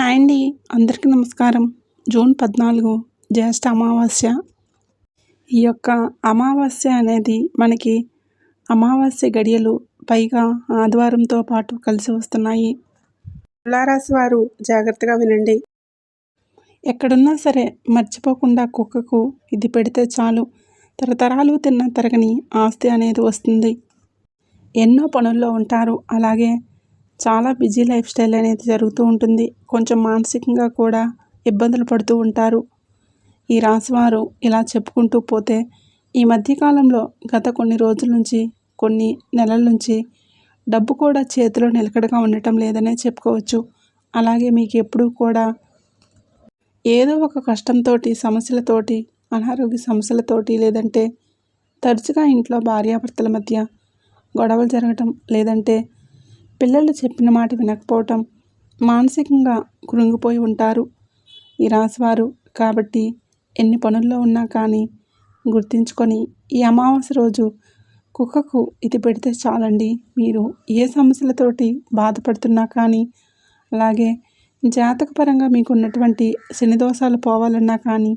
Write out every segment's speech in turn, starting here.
Hi అండి. అందరికీ నమస్కారం. జూన్ 14 జ్యేష్ఠ అమావాస్య. ఈ యొక్క అమావాస్య అనేది మనకి అమావాస్య గడియలు పైగా ఆదివారంతో పాటు కలిసి వస్తున్నాయి. తులారాశి వారు జాగ్రత్తగా వినండి. ఎక్కడున్నా సరే మర్చిపోకుండా కుక్కకు ఇది పెడితే చాలు తరతరాలు తిన్న తరగని ఆస్తి అనేది వస్తుంది. ఎన్నో పనుల్లో ఉంటారు. అలాగే చాలా బిజీ లైఫ్ స్టైల్ అనేది జరుగుతూ ఉంటుంది. కొంచెం మానసికంగా కూడా ఇబ్బందులు పడుతూ ఉంటారు. ఈ రాశివారు ఇలా చెప్పుకుంటూ పోతే ఈ మధ్యకాలంలో గత కొన్ని రోజుల నుంచి కొన్ని నెలల నుంచి డబ్బు కూడా చేతిలో నిలకడగా ఉండటం లేదనే చెప్పుకోవచ్చు. అలాగే మీకు ఎప్పుడూ కూడా ఏదో ఒక కష్టంతో సమస్యలతోటి అనారోగ్య సమస్యలతోటి లేదంటే తరచుగా ఇంట్లో భార్యాభర్తల మధ్య గొడవలు జరగటం లేదంటే పిల్లలు చెప్పిన మాట వినకపోవటం మానసికంగా కృంగిపోయి ఉంటారు ఈ రాశివారు. కాబట్టి ఎన్ని పనుల్లో ఉన్నా కానీ గుర్తించుకొని ఈ అమావాస్య రోజు కుక్కకు ఇది పెడితే చాలండి. మీరు ఏ సమస్యలతోటి బాధపడుతున్నా కానీ అలాగే జాతకపరంగా మీకు ఉన్నటువంటి శని దోషాలు పోవాలన్నా కానీ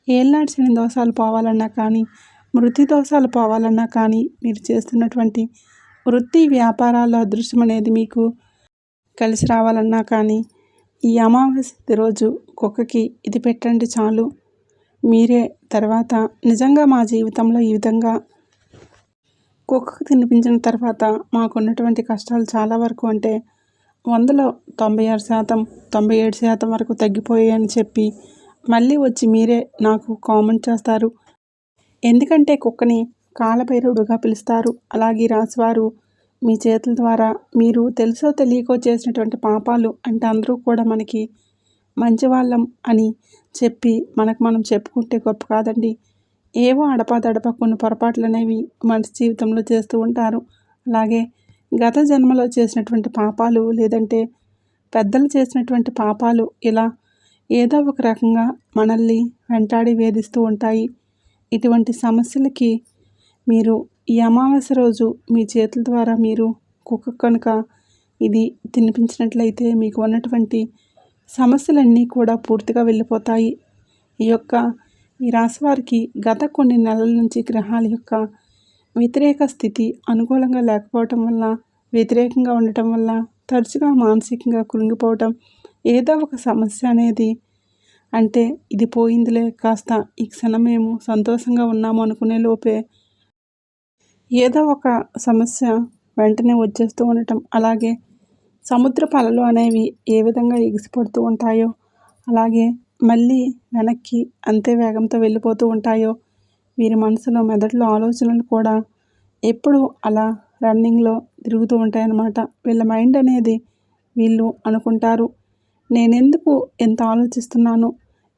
ఏళ్ళనాటి శని దోషాలు పోవాలన్నా కానీ మృతి దోషాలు పోవాలన్నా కానీ మీరు చేస్తున్నటువంటి వృత్తి వ్యాపారాల్లో అదృష్టం అనేది మీకు కలిసి రావాలన్నా కానీ ఈ అమావాస్య రోజు కుక్కకి ఇది పెట్టండి చాలు. మీరే తర్వాత నిజంగా మా జీవితంలో ఈ విధంగా కుక్కకు తినిపించిన తర్వాత మాకున్నటువంటి కష్టాలు చాలా వరకు అంటే 100లో 96%, 97% వరకు తగ్గిపోయాయని చెప్పి మళ్ళీ వచ్చి మీరే నాకు కామెంట్ చేస్తారు. ఎందుకంటే కుక్కని కాలభైరవుడుగా పిలుస్తారు. అలాగే రాశివారు మీ చేతుల ద్వారా మీరు తెలుసో తెలియకో చేసినటువంటి పాపాలు అంటే అందరూ కూడా మనకి మంచి వాళ్ళం అని చెప్పి మనం చెప్పుకుంటే గొప్ప కాదండి. ఏవో అడపాదడప కొన్ని పొరపాట్లు అనేవి మనిషి జీవితంలో చేస్తూ ఉంటారు. అలాగే గత జన్మలో చేసినటువంటి పాపాలు లేదంటే పెద్దలు చేసినటువంటి పాపాలు ఇలా ఏదో ఒక రకంగా మనల్ని వెంటాడి వేధిస్తూ ఉంటాయి. ఇటువంటి సమస్యలకి మీరు ఈ అమావాస్య రోజు మీ చేతుల ద్వారా మీరు కుక్క కనుక ఇది తినిపించినట్లయితే మీకు ఉన్నటువంటి సమస్యలన్నీ కూడా పూర్తిగా వెళ్ళిపోతాయి. ఈ రాశివారికి గత కొన్ని నెలల నుంచి గ్రహాల యొక్క వ్యతిరేక స్థితి అనుకూలంగా లేకపోవటం వల్ల వ్యతిరేకంగా ఉండటం వల్ల తరచుగా మానసికంగా కృంగిపోవటం ఏదో ఒక సమస్య అనేది అంటే ఇది పోయిందిలే కాస్త ఈ క్షణం మేము సంతోషంగా ఉన్నాము అనుకునే లోపే ఏదో ఒక సమస్య వెంటనే వచ్చేస్తూ ఉండటం. అలాగే సముద్రపు అలలు అనేవి ఏ విధంగా ఎగిసిపడుతూ ఉంటాయో అలాగే మళ్ళీ వెనక్కి అంతే వేగంతో వెళ్ళిపోతూ ఉంటాయో వీరి మనసులో మెదడులో ఆలోచనలు కూడా ఎప్పుడు అలా రన్నింగ్లో తిరుగుతూ ఉంటాయన్నమాట. వీళ్ళ మైండ్ అనేది వీళ్ళు అనుకుంటారు, నేనెందుకు ఎంత ఆలోచిస్తున్నాను,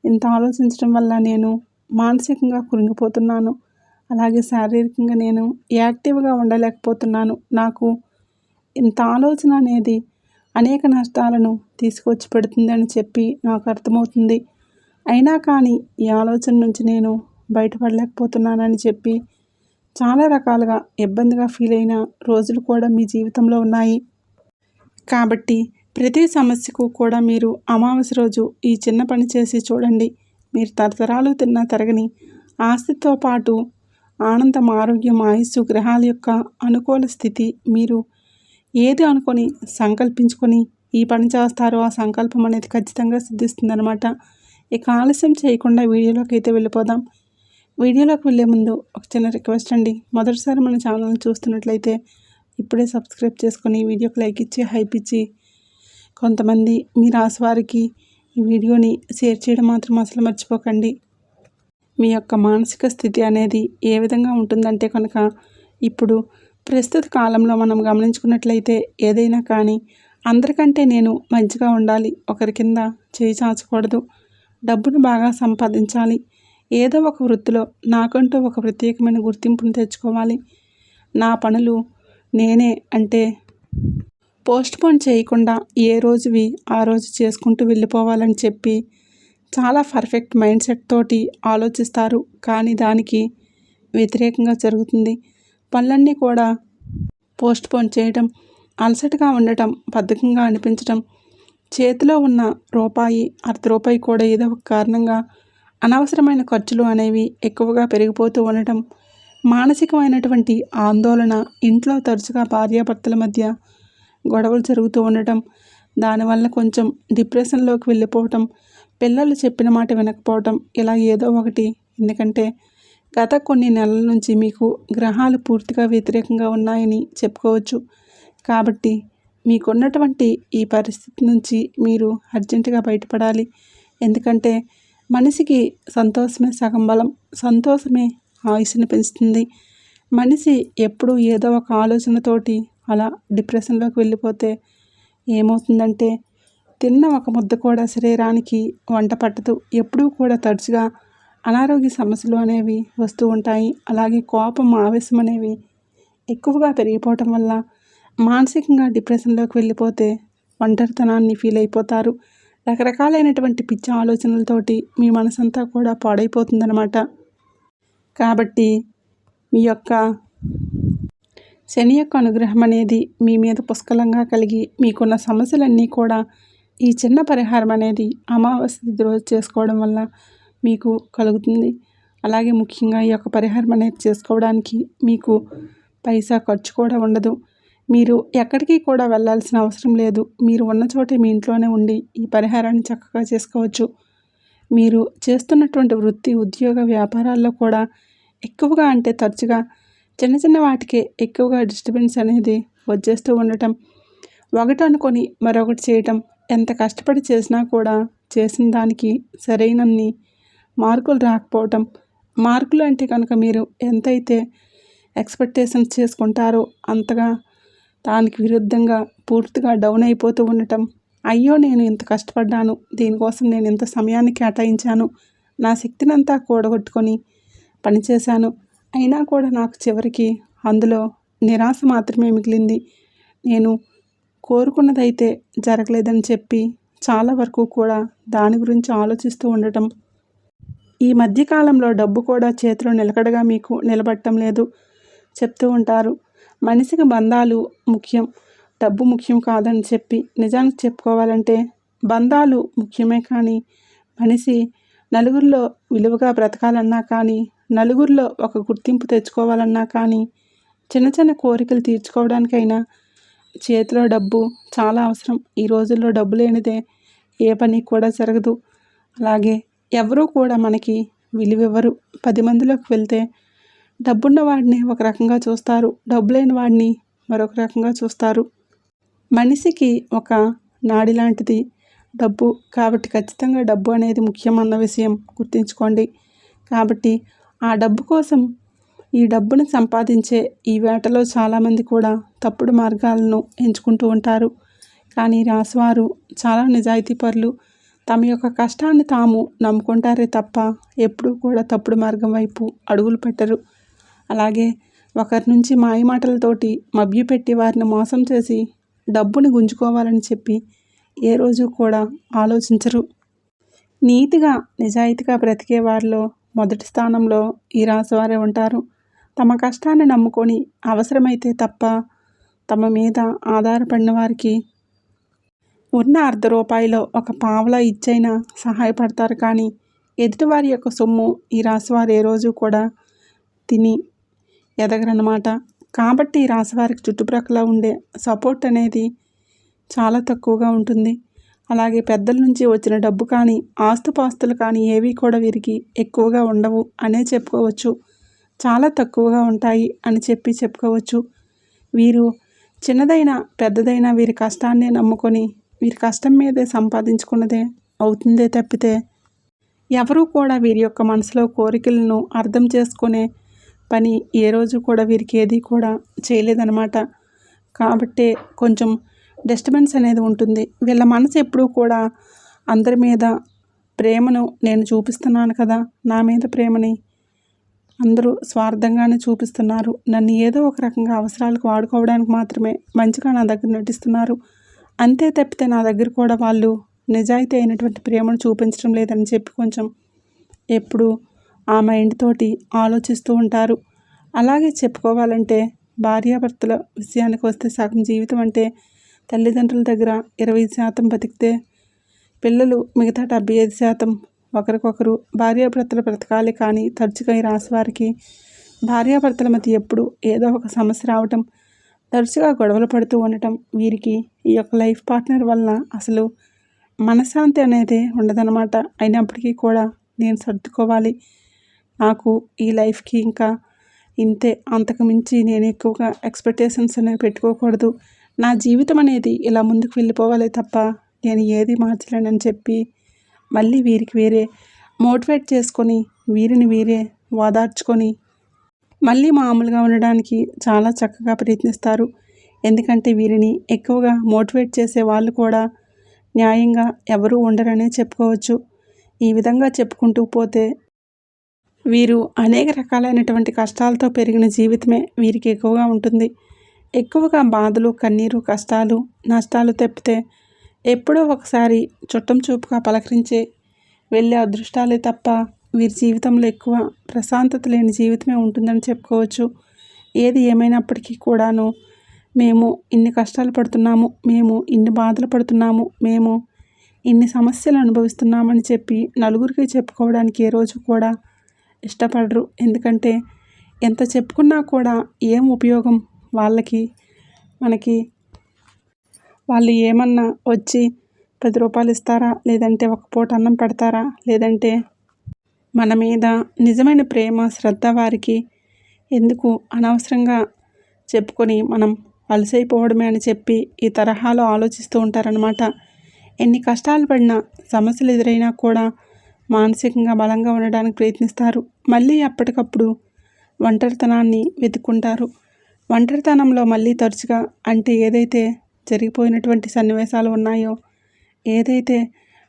ఇంత ఆలోచించడం వల్ల నేను మానసికంగా కృంగిపోతున్నాను, అలాగే శారీరకంగా నేను యాక్టివ్గా ఉండలేకపోతున్నాను, నాకు ఇంత ఆలోచన అనేది అనేక నష్టాలను తీసుకొచ్చి పెడుతుందని చెప్పి నాకు అర్థమవుతుంది. అయినా కానీ ఈ ఆలోచన నుంచి నేను బయటపడలేకపోతున్నానని చెప్పి చాలా రకాలుగా ఇబ్బందిగా ఫీల్ అయిన రోజులు కూడా మీ జీవితంలో ఉన్నాయి. కాబట్టి ప్రతి సమస్యకు కూడా మీరు అమావాస్య రోజు ఈ చిన్న పని చేసి చూడండి. మీరు తరతరాలు తిన్న తరగని ఆస్తితో పాటు ఆనందం, ఆరోగ్యం, ఆయుస్సు, గ్రహాల యొక్క అనుకూల స్థితి మీరు ఏది అనుకొని సంకల్పించుకొని ఈ పని చేస్తారో ఆ సంకల్పం అనేది ఖచ్చితంగా సిద్ధిస్తుందన్నమాట. ఇక ఆలస్యం చేయకుండా వీడియోలోకి అయితే వెళ్ళిపోదాం. వీడియోలోకి వెళ్ళే ముందు ఒక చిన్న రిక్వెస్ట్ అండి. మొదటిసారి మన ఛానల్ని చూస్తున్నట్లయితే ఇప్పుడే సబ్స్క్రైబ్ చేసుకొని వీడియోకి లైక్ ఇచ్చి హైప్ ఇచ్చి కొంతమంది మీ రాశి వారికి ఈ వీడియోని షేర్ చేయడం మాత్రం అసలు మర్చిపోకండి. మీ యొక్క మానసిక స్థితి అనేది ఏ విధంగా ఉంటుందంటే కనుక ఇప్పుడు ప్రస్తుత కాలంలో మనం గమనించుకున్నట్లయితే ఏదైనా కానీ అందరికంటే నేను మంచిగా ఉండాలి, ఒకరి కింద చేయి చాచకూడదు, డబ్బును బాగా సంపాదించాలి, ఏదో ఒక వృత్తిలో నాకంటూ ఒక ప్రత్యేకమైన గుర్తింపును తెచ్చుకోవాలి, నా పనులు నేనే అంటే పోస్ట్పోన్ చేయకుండా ఏ రోజువి ఆ రోజు చేసుకుంటూ వెళ్ళిపోవాలని చెప్పి చాలా పర్ఫెక్ట్ మైండ్ సెట్ తోటి ఆలోచిస్తారు. కానీ దానికి వ్యతిరేకంగా జరుగుతుంది. పనులన్నీ కూడా పోస్ట్పోన్ చేయడం, అలసటగా ఉండటం, బద్ధకంగా అనిపించడం, చేతిలో ఉన్న రూపాయి, అర్ధ రూపాయి కూడా ఏదో ఒక కారణంగా అనవసరమైన ఖర్చులు అనేవి ఎక్కువగా పెరిగిపోతూ ఉండటం, మానసికమైనటువంటి ఆందోళన, ఇంట్లో తరచుగా భార్యాభర్తల మధ్య గొడవలు జరుగుతూ ఉండటం, దానివల్ల కొంచెం డిప్రెషన్లోకి వెళ్ళిపోవటం, పిల్లలు చెప్పిన మాట వినకపోవటం, ఇలా ఏదో ఒకటి. ఎందుకంటే గత కొన్ని నెలల నుంచి మీకు గ్రహాలు పూర్తిగా వ్యతిరేకంగా ఉన్నాయని చెప్పుకోవచ్చు. కాబట్టి మీకున్నటువంటి ఈ పరిస్థితి నుంచి మీరు అర్జెంటుగా బయటపడాలి. ఎందుకంటే మనిషికి సంతోషమే సగం బలం, సంతోషమే ఆయుష్ని పెంచుతుంది. మనిషి ఎప్పుడూ ఏదో ఒక ఆలోచనతోటి అలా డిప్రెషన్లోకి వెళ్ళిపోతే ఏమవుతుందంటే తిన్న ఒక ముద్ద కూడా శరీరానికి వంట పట్టదు. ఎప్పుడూ కూడా తరచుగా అనారోగ్య సమస్యలు అనేవి వస్తూ ఉంటాయి. అలాగే కోపం, ఆవేశం అనేవి ఎక్కువగా పెరిగిపోవటం వల్ల మానసికంగా డిప్రెషన్లోకి వెళ్ళిపోతే ఒంటరితనాన్ని ఫీల్ అయిపోతారు. రకరకాలైనటువంటి పిచ్చి ఆలోచనలతోటి మీ మనసంతా కూడా పాడైపోతుందన్నమాట. కాబట్టి మీ యొక్క శని యొక్క అనుగ్రహం అనేది మీ మీద పుష్కలంగా కలిగి మీకున్న సమస్యలన్నీ కూడా ఈ చిన్న పరిహారం అనేది అమావాస్య తిథి రోజు చేసుకోవడం వల్ల మీకు కలుగుతుంది. అలాగే ముఖ్యంగా ఈ యొక్క పరిహారం అనేది చేసుకోవడానికి మీకు పైసా ఖర్చు కూడా ఉండదు. మీరు ఎక్కడికి కూడా వెళ్ళాల్సిన అవసరం లేదు. మీరు ఉన్న చోటే మీ ఇంట్లోనే ఉండి ఈ పరిహారాన్ని చక్కగా చేసుకోవచ్చు. మీరు చేస్తున్నటువంటి వృత్తి, ఉద్యోగ, వ్యాపారాల్లో కూడా ఎక్కువగా అంటే తరచుగా చిన్న చిన్న వాటికే ఎక్కువగా డిస్టర్బెన్స్ అనేది వచ్చేస్తూ ఉండటం, ఒకటి అనుకొని మరొకటి చేయటం, ఎంత కష్టపడి చేసినా కూడా చేసిన దానికి సరైనన్ని మార్కులు రాకపోవటం, మార్కులు అంటే కనుక మీరు ఎంతైతే ఎక్స్పెక్టేషన్స్ చేసుకుంటారో అంతగా దానికి విరుద్ధంగా పూర్తిగా డౌన్ అయిపోతూ ఉండటం, అయ్యో నేను ఇంత కష్టపడ్డాను, దీనికోసం నేను ఇంత సమయాన్ని కేటాయించాను, నా శక్తినంతా కూడగొట్టుకొని పనిచేశాను, అయినా కూడా నాకు చివరికి అందులో నిరాశ మాత్రమే మిగిలింది, నేను కోరుకున్నదైతే జరగలేదని చెప్పి చాలా వరకు కూడా దాని గురించి ఆలోచిస్తూ ఉండటం. ఈ మధ్యకాలంలో డబ్బు కూడా చేతిలో నిలకడగా మీకు నిలబడటం లేదు చెప్తూ ఉంటారు. మనిషికి బంధాలు ముఖ్యం, డబ్బు ముఖ్యం కాదని చెప్పి నిజానికి చెప్పుకోవాలంటే బంధాలు ముఖ్యమే. కానీ మనిషి నలుగురిలో విలువగా బ్రతకాలన్నా కానీ, నలుగురిలో ఒక గుర్తింపు తెచ్చుకోవాలన్నా కానీ, చిన్న చిన్న కోరికలు తీర్చుకోవడానికైనా చేతిలో డబ్బు చాలా అవసరం. ఈ రోజుల్లో డబ్బు లేనిదే ఏ పని కూడా జరగదు. అలాగే ఎవరూ కూడా మనకి విలువివ్వరు. 10 మందిలోకి వెళ్తే డబ్బున్న వాడిని ఒక రకంగా చూస్తారు, డబ్బు లేని వాడిని మరొక రకంగా చూస్తారు. మనిషికి ఒక నాడి లాంటిది డబ్బు. కాబట్టి ఖచ్చితంగా డబ్బు అనేది ముఖ్యం అన్న విషయం గుర్తుంచుకోండి. కాబట్టి ఆ డబ్బు కోసం, ఈ డబ్బును సంపాదించే ఈ వేటలో చాలామంది కూడా తప్పుడు మార్గాలను ఎంచుకుంటూ ఉంటారు. కానీ రాశివారు చాలా నిజాయితీపరులు. తమ యొక్క కష్టాన్ని తాము నమ్ముకుంటారే తప్ప ఎప్పుడూ కూడా తప్పుడు మార్గం వైపు అడుగులు పెట్టరు. అలాగే ఒకరి నుంచి మాయమాటలతోటి మభ్యపెట్టి వారిని మోసం చేసి డబ్బుని గుంజుకోవాలని చెప్పి ఏ రోజు కూడా ఆలోచించరు. నీతిగా, నిజాయితీగా బ్రతికే వారిలో మొదటి స్థానంలో ఈ రాశివారే ఉంటారు. తమ కష్టాన్ని నమ్ముకొని అవసరమైతే తప్ప తమ మీద ఆధారపడిన వారికి ఉన్న అర్ధ రూపాయిలో ఒక పావలా ఇచ్చైనా సహాయపడతారు. కానీ ఎదుటివారి యొక్క సొమ్ము ఈ రాశివారు ఏ రోజు కూడా తిని ఎదగరన్నమాట. కాబట్టి ఈ రాశివారికి చుట్టుప్రక్కల ఉండే సపోర్ట్ అనేది చాలా తక్కువగా ఉంటుంది. అలాగే పెద్దల నుంచి వచ్చిన డబ్బు కానీ, ఆస్తుపాస్తులు కానీ ఏవి కూడా వీరికి ఎక్కువగా ఉండవు అనే చెప్పుకోవచ్చు. చాలా తక్కువగా ఉంటాయి అని చెప్పుకోవచ్చు. వీరు చిన్నదైనా పెద్దదైనా వీరి కష్టాన్నే నమ్ముకొని వీరి కష్టం మీదే సంపాదించుకున్నదే అవుతుందే తప్పితే ఎవరూ కూడా వీరి యొక్క మనసులో కోరికలను అర్థం చేసుకునే పని ఏ రోజు కూడా వీరికి ఏది కూడా చేయలేదన్నమాట. కాబట్టే కొంచెం డిస్టర్బెన్స్ అనేది ఉంటుంది. వీళ్ళ మనసు ఎప్పుడూ కూడా అందరి మీద ప్రేమను నేను చూపిస్తున్నాను కదా, నా మీద ప్రేమని అందరూ స్వార్థంగానే చూపిస్తున్నారు, నన్ను ఏదో ఒక రకంగా అవసరాలకు వాడుకోవడానికి మాత్రమే మంచిగా నా దగ్గర నటిస్తున్నారు, అంతే తప్పితే నా దగ్గర కూడా వాళ్ళు నిజాయితీ అయినటువంటి ప్రేమను చూపించడం లేదని చెప్పి కొంచెం ఎప్పుడు ఆ మైండ్ తోటి ఆలోచిస్తూ ఉంటారు. అలాగే చెప్పుకోవాలంటే భార్యాభర్తల విషయానికి వస్తే సగం జీవితం అంటే తల్లిదండ్రుల దగ్గర 20% బతికితే పిల్లలు మిగతా 75% ఒకరికొకరు భార్యాభర్తలు బ్రతకాలి. కానీ తరచుగా ఈ రాశి వారికి భార్యాభర్తల మధ్య ఎప్పుడు ఏదో ఒక సమస్య రావటం, తరచుగా గొడవలు పడుతూ ఉండటం, వీరికి ఈ యొక్క లైఫ్ పార్ట్నర్ వలన అసలు మనశ్శాంతి అనేది ఉండదన్నమాట. అయినప్పటికీ కూడా నేను సర్దుకోవాలి, నాకు ఈ లైఫ్కి ఇంకా ఇంతే, అంతకు మించి నేను ఎక్కువగా ఎక్స్పెక్టేషన్స్ అనేవి పెట్టుకోకూడదు, నా జీవితం అనేది ఇలా ముందుకు వెళ్ళిపోవాలి తప్ప నేను ఏది మార్చలేనని చెప్పి మళ్ళీ వీరికి వీరే మోటివేట్ చేసుకొని వీరిని వీరే ఓదార్చుకొని మళ్ళీ మామూలుగా ఉండడానికి చాలా చక్కగా ప్రయత్నిస్తారు. ఎందుకంటే వీరిని ఎక్కువగా మోటివేట్ చేసే వాళ్ళు కూడా న్యాయంగా ఎవరూ ఉండరనే చెప్పుకోవచ్చు. ఈ విధంగా చెప్పుకుంటూ పోతే వీరు అనేక రకాలైనటువంటి కష్టాలతో పెరిగిన జీవితమే వీరికి ఎక్కువగా ఉంటుంది. ఎక్కువగా బాధలు, కన్నీరు, కష్టాలు, నష్టాలు తప్పితే ఎప్పుడో ఒకసారి చుట్టం చూపుగా పలకరించే వెళ్ళే అదృష్టాలే తప్ప వీరి జీవితంలో ఎక్కువ ప్రశాంతత లేని జీవితమే ఉంటుందని చెప్పుకోవచ్చు. ఏది ఏమైనప్పటికీ కూడాను మేము ఇన్ని కష్టాలు పడుతున్నాము, మేము ఇన్ని బాధలు పడుతున్నాము, మేము ఇన్ని సమస్యలు అనుభవిస్తున్నామని చెప్పి నలుగురికి చెప్పుకోవడానికి ఏ రోజు కూడా ఇష్టపడరు. ఎందుకంటే ఎంత చెప్పుకున్నా కూడా ఏం ఉపయోగం వాళ్ళకి, మనకి వాళ్ళు ఏమన్నా వచ్చి 10 రూపాయలు ఇస్తారా, లేదంటే ఒక పూట అన్నం పెడతారా, లేదంటే మన మీద నిజమైన ప్రేమ శ్రద్ధ వారికి ఎందుకు అనవసరంగా చెప్పుకొని మనం అలసైపోవడమే అని చెప్పి ఈ తరహాలో ఆలోచిస్తూ ఉంటారనమాట. ఎన్ని కష్టాలు పడినా, సమస్యలు ఎదురైనా కూడా మానసికంగా బలంగా ఉండడానికి ప్రయత్నిస్తారు. మళ్ళీ అప్పటికప్పుడు ఒంటరితనాన్ని వెతుక్కుంటారు. ఒంటరితనంలో మళ్ళీ తరచుగా అంటే ఏదైతే జరిగిపోయినటువంటి సన్నివేశాలు ఉన్నాయో, ఏదైతే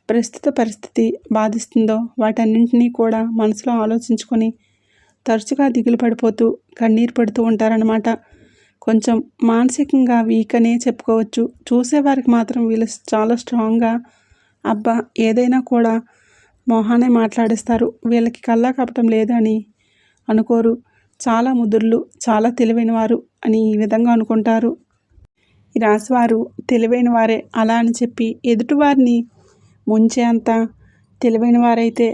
ప్రస్తుత పరిస్థితి బాధిస్తుందో వాటన్నింటినీ కూడా మనసులో ఆలోచించుకొని తరచుగా దిగులు పడిపోతూ కన్నీరు పడుతూ ఉంటారనమాట. కొంచెం మానసికంగా వీక్ అనే చెప్పుకోవచ్చు. చూసేవారికి మాత్రం వీళ్ళు చాలా స్ట్రాంగ్గా అబ్బా ఏదైనా కూడా మొహానే మాట్లాడిస్తారు, వీళ్ళకి కల్లా కపటం లేదని అనుకోరు, చాలా ముదుర్లు, చాలా తెలివైన వారు అని ఈ విధంగా అనుకుంటారు. ఈ రాశివారు తెలివైన వారే, అలా అని చెప్పి ఎదుటివారిని ముంచే అంత తెలివైన వారైతే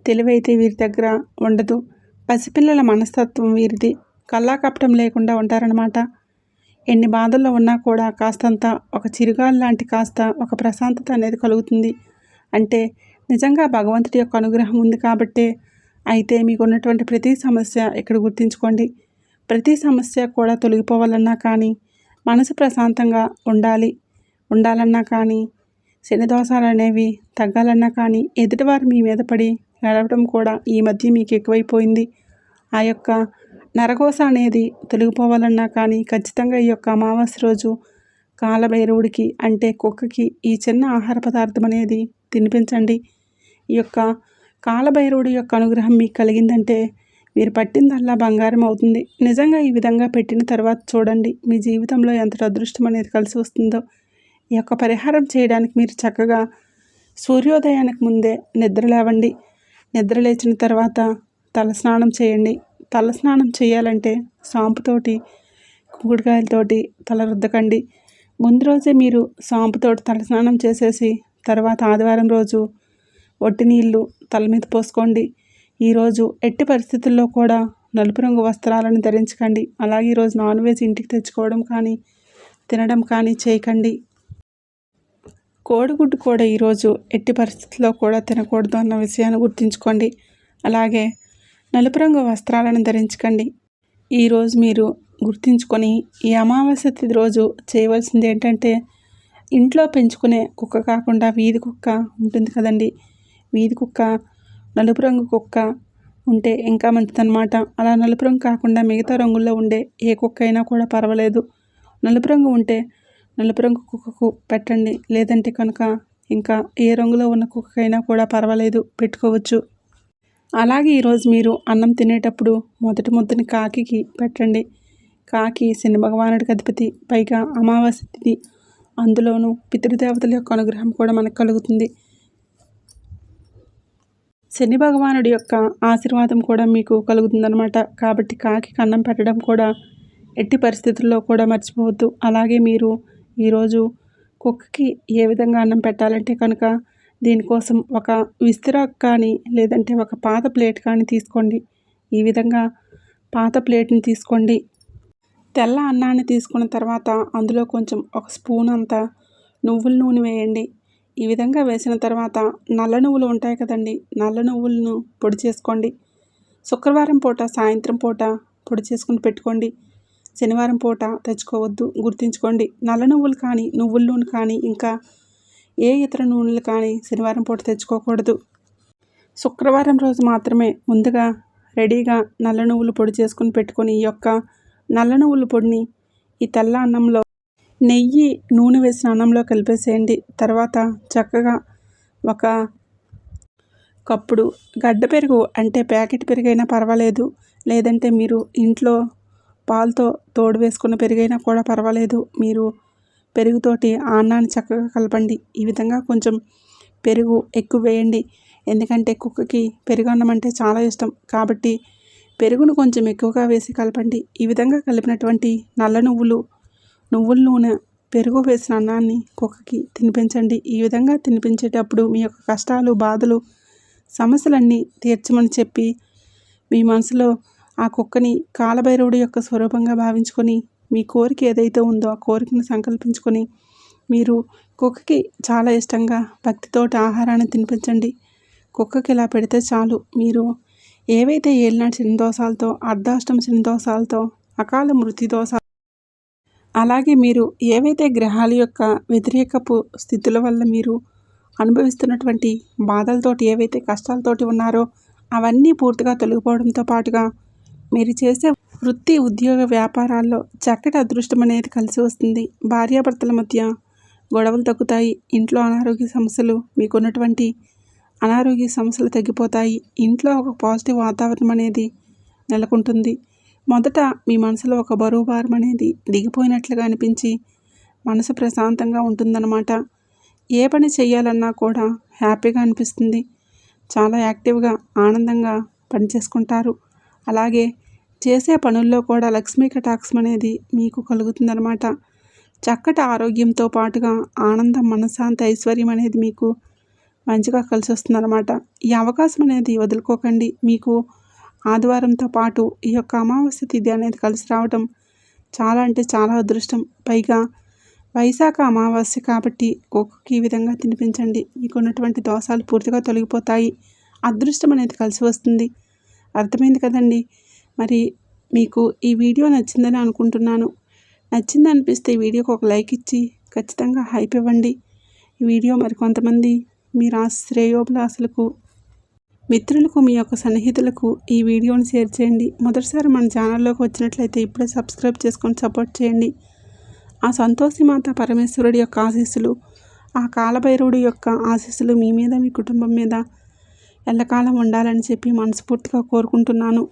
తెలివైతే వీరి దగ్గర ఉండదు. పసిపిల్లల మనస్తత్వం వీరిది, కల్లా కపటం లేకుండా ఉంటారనమాట. ఎన్ని బాధల్లో ఉన్నా కూడా కాస్తంత ఒక చిరుగాలి లాంటి కాస్త ఒక ప్రశాంతత అనేది కలుగుతుంది. అంటే నిజంగా భగవంతుడి యొక్క అనుగ్రహం ఉంది కాబట్టే. అయితే మీకు ఉన్నటువంటి ప్రతి సమస్య ఇక్కడ గుర్తుంచుకోండి. ప్రతి సమస్య కూడా తొలగిపోవాలన్నా కానీ, మనసు ప్రశాంతంగా ఉండాలన్నా కానీ, శని దోషాలు అనేవి తగ్గాలన్నా కానీ, ఎదుటివారు మీ మీద పడి నడవడం కూడా ఈ మధ్య మీకు ఎక్కువైపోయింది. ఆ యొక్క నరఘోష అనేది తొలగిపోవాలన్నా కానీ ఖచ్చితంగా ఈ యొక్క అమావాస్య రోజు కాలభైరవుడికి అంటే కుక్కకి ఈ చిన్న ఆహార పదార్థం అనేది తినిపించండి. ఈ యొక్క కాలభైరవుడి యొక్క అనుగ్రహం మీకు కలిగిందంటే మీరు పట్టిందల్లా బంగారం అవుతుంది. నిజంగా ఈ విధంగా పెట్టిన తర్వాత చూడండి మీ జీవితంలో ఎంతటి అదృష్టం అనేది కలిసి వస్తుందో. ఈ యొక్క పరిహారం చేయడానికి మీరు చక్కగా సూర్యోదయానికి ముందే నిద్ర లేవండి. నిద్ర లేచిన తర్వాత తలస్నానం చేయండి. తలస్నానం చేయాలంటే సాంపుతోటి, కుంకుడుకాయలతోటి తల రుద్దకండి. ముందు రోజే మీరు సాంపుతోటి తలస్నానం చేసేసి తర్వాత ఆదివారం రోజు ఒట్టి నీళ్ళు తల మీద పోసుకోండి. ఈరోజు ఎట్టి పరిస్థితుల్లో కూడా నలుపు రంగు వస్త్రాలను ధరించకండి. అలాగే ఈరోజు నాన్ వెజ్ ఇంటికి తెచ్చుకోవడం కానీ తినడం కానీ చేయకండి. కోడిగుడ్డు కూడా ఈరోజు ఎట్టి పరిస్థితుల్లో కూడా తినకూడదు అన్న విషయాన్ని గుర్తుంచుకోండి. అలాగే నలుపు రంగు వస్త్రాలను ధరించకండి. ఈరోజు మీరు గుర్తుంచుకొని ఈ అమావాస్య తిథి రోజు చేయవలసింది ఏంటంటే, ఇంట్లో పెంచుకునే కుక్క కాకుండా వీధి కుక్క ఉంటుంది కదండి, వీధి కుక్క, నలుపు రంగు కుక్క ఉంటే ఇంకా మంచిదన్నమాట. అలా నలుపు రంగు కాకుండా మిగతా రంగుల్లో ఉండే ఏ కుక్క అయినా కూడా పర్వాలేదు. నలుపు రంగు ఉంటే నలుపు రంగు కుక్కకు పెట్టండి. లేదంటే కనుక ఇంకా ఏ రంగులో ఉన్న కుక్కైనా కూడా పర్వాలేదు, పెట్టుకోవచ్చు. అలాగే ఈరోజు మీరు అన్నం తినేటప్పుడు మొదటి ముద్దని కాకికి పెట్టండి. కాకి శని భగవానుడికి అధిపతి, పైగా అమావాస్య తిథి, అందులోనూ పితృదేవతల యొక్క అనుగ్రహం కూడా మనకు కలుగుతుంది. శని భగవానుడి యొక్క ఆశీర్వాదం కూడా మీకు కలుగుతుందన్నమాట. కాబట్టి కాకి అన్నం పెట్టడం కూడా ఎట్టి పరిస్థితుల్లో కూడా మర్చిపోవద్దు. అలాగే మీరు ఈరోజు కుక్కకి ఏ విధంగా అన్నం పెట్టాలంటే కనుక దీనికోసం ఒక విస్తరాకు కానీ లేదంటే ఒక పాత ప్లేట్ కానీ తీసుకోండి. ఈ విధంగా పాత ప్లేట్ని తీసుకోండి. తెల్ల అన్నాన్ని తీసుకున్న తర్వాత అందులో కొంచెం ఒక స్పూన్ అంత నువ్వుల నూనె వేయండి. ఈ విధంగా వేసిన తర్వాత నల్ల నువ్వులు ఉంటాయి కదండి, నల్ల నువ్వులను పొడి చేసుకోండి. శుక్రవారం పూట సాయంత్రం పూట పొడి చేసుకుని పెట్టుకోండి. శనివారం పూట తెచ్చుకోవద్దు, గుర్తుంచుకోండి. నల్ల నువ్వులు కానీ నువ్వుల నూనె కానీ ఇంకా ఏ ఇతర నూనెలు కానీ శనివారం పూట తెచ్చుకోకూడదు. శుక్రవారం రోజు మాత్రమే ముందుగా రెడీగా నల్ల నువ్వులు పొడి చేసుకుని పెట్టుకొని ఈ యొక్క నల్ల నువ్వుల పొడిని ఈ తెల్ల అన్నంలో నెయ్యి నూనె వేసిన అన్నంలో కలిపేసేయండి. తర్వాత చక్కగా ఒక కప్పుడు గడ్డ పెరుగు అంటే ప్యాకెట్ పెరుగైనా పర్వాలేదు, లేదంటే మీరు ఇంట్లో పాలతో తోడు వేసుకున్న పెరుగైనా కూడా పర్వాలేదు. మీరు పెరుగుతోటి ఆ అన్నాన్ని చక్కగా కలపండి. ఈ విధంగా కొంచెం పెరుగు ఎక్కువ వేయండి, ఎందుకంటే కుక్కకి పెరుగు అన్నం అంటే చాలా ఇష్టం. కాబట్టి పెరుగును కొంచెం ఎక్కువగా వేసి కలపండి. ఈ విధంగా కలిపినటువంటి నల్ల నువ్వుల నూనె పెరుగు వేసిన అన్నాన్ని కుక్కకి తినిపించండి. ఈ విధంగా తినిపించేటప్పుడు మీ యొక్క కష్టాలు, బాధలు, సమస్యలన్నీ తీర్చమని చెప్పి మీ మనసులో ఆ కుక్కని కాలభైరవుడి యొక్క స్వరూపంగా భావించుకొని మీ కోరిక ఏదైతే ఉందో ఆ కోరికను సంకల్పించుకొని మీరు కుక్కకి చాలా ఇష్టంగా భక్తితోటి ఆహారాన్ని తినిపించండి. కుక్కకి ఇలా పెడితే చాలు. మీరు ఏవైతే ఏలినాటి శని దోషాలతో, అర్ధాష్టమ శని దోషాలతో, అకాల మృత్యు దోషాలు, అలాగే మీరు ఏవైతే గ్రహాల యొక్క వ్యతిరేకపు స్థితుల వల్ల మీరు అనుభవిస్తున్నటువంటి బాధలతోటి, ఏవైతే కష్టాలతోటి ఉన్నారో అవన్నీ పూర్తిగా తొలగిపోవడంతో పాటుగా మీరు చేసే వృత్తి, ఉద్యోగ, వ్యాపారాల్లో చక్కటి అదృష్టం అనేది కలిసి వస్తుంది. భార్యాభర్తల మధ్య గొడవలు తగ్గుతాయి. ఇంట్లో అనారోగ్య సమస్యలు, మీకున్నటువంటి అనారోగ్య సమస్యలు తగ్గిపోతాయి. ఇంట్లో ఒక పాజిటివ్ వాతావరణం అనేది నెలకొంటుంది. మొదట మీ మనసులో ఒక బరువు భారం అనేది దిగిపోయినట్లుగా అనిపించి మనసు ప్రశాంతంగా ఉంటుందన్నమాట. ఏ పని చేయాలన్నా కూడా హ్యాపీగా అనిపిస్తుంది. చాలా యాక్టివ్గా, ఆనందంగా పనిచేసుకుంటారు. అలాగే చేసే పనుల్లో కూడా లక్ష్మీ కటాక్షం అనేది మీకు కలుగుతుందన్నమాట. చక్కటి ఆరోగ్యంతో పాటుగా ఆనందం, మనశ్శాంతి, ఐశ్వర్యం అనేది మీకు మంచిగా కలిసి వస్తుందన్నమాట. ఈ అవకాశం అనేది వదులుకోకండి. మీకు ఆదివారంతో పాటు ఈ యొక్క అమావాస్య తిథి అనేది కలిసి రావడం చాలా అంటే చాలా అదృష్టం. పైగా వైశాఖ అమావాస్య కాబట్టి కుక్కకి ఈ విధంగా తినిపించండి. మీకు ఉన్నటువంటి దోషాలు పూర్తిగా తొలగిపోతాయి. అదృష్టం అనేది కలిసి వస్తుంది. అర్థమైంది కదండి. మరి మీకు ఈ వీడియో నచ్చిందని అనుకుంటున్నాను. నచ్చింది అనిపిస్తే ఈ వీడియోకి ఒక లైక్ ఇచ్చి ఖచ్చితంగా హైప్ ఇవ్వండి. ఈ వీడియో మరికొంతమంది మీ శ్రేయోభిలాషులకు, మిత్రులకు, మీ యొక్క సన్నిహితులకు ఈ వీడియోని షేర్ చేయండి. మొదటిసారి మన ఛానల్లోకి వచ్చినట్లయితే ఇప్పుడే సబ్స్క్రైబ్ చేసుకొని సపోర్ట్ చేయండి. ఆ సంతోషిమాత పరమేశ్వరుడి యొక్క ఆశీస్సులు, ఆ కాలభైరవుడి యొక్క ఆశీస్సులు మీ మీద, మీ కుటుంబం మీద ఎల్లకాలం ఉండాలని చెప్పి మనస్ఫూర్తిగా కోరుకుంటున్నాను.